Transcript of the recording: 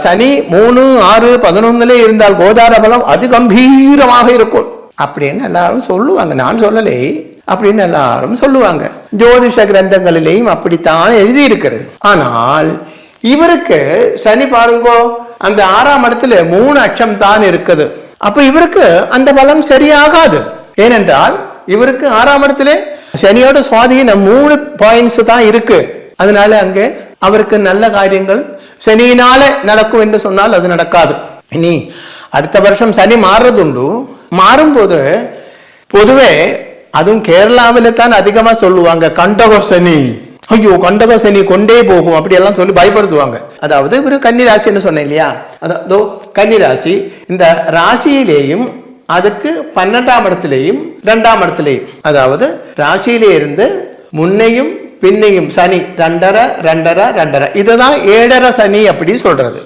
சனி 3, 6, 11 இருந்தால் கோதார பலம் அதி கம்பீரமாக இருக்கும் அப்படின்னு எல்லாரும் சொல்லுவாங்க. நான் சொல்லலை, அப்படின்னு எல்லாரும் சொல்லுவாங்க. ஜோதிஷ கிரந்தங்களிலேயும் அப்படித்தான் எழுதி இருக்கிறது. ஆனால் இவருக்கு சனி பாருங்கோ, அந்த 6ஆம் இடத்துல 3 அட்சம் தான் இருக்குது. அப்ப இவருக்கு அந்த பலம் சரியாகாது. ஏனென்றால் இவருக்கு 6ஆம் இடத்துல சனியோட சுவாதீனம் 3 பாயிண்ட்ஸ் தான் இருக்கு. அதனால அங்கே அவருக்கு நல்ல காரியங்கள் சனியினால நடக்கும் என்று சொன்னால் அது நடக்காது. இனி அடுத்த வருஷம் சனி மாறுறதுண்டு. மாறும்போது பொதுவே அதுவும் கேரளாவில தான் அதிகமா சொல்லுவாங்க கண்டக சனி. ஐயோ கண்டக சனி கொண்டே போகும் அப்படி எல்லாம் சொல்லி பயப்படுத்துவாங்க. அதாவது இவரு கன்னிராசின்னு சொன்னேன் இல்லையா, அதோ கன்னிராசி. இந்த ராசியிலேயும் அதுக்கு 12ஆம் இடத்திலேயும் 2ஆம் இடத்திலேயும், அதாவது ராசியிலே இருந்து முன்னையும் பின்னையும் சனி 2.5 2.5 2.5, இதுதான் 7.5 சனி அப்படி சொல்றது.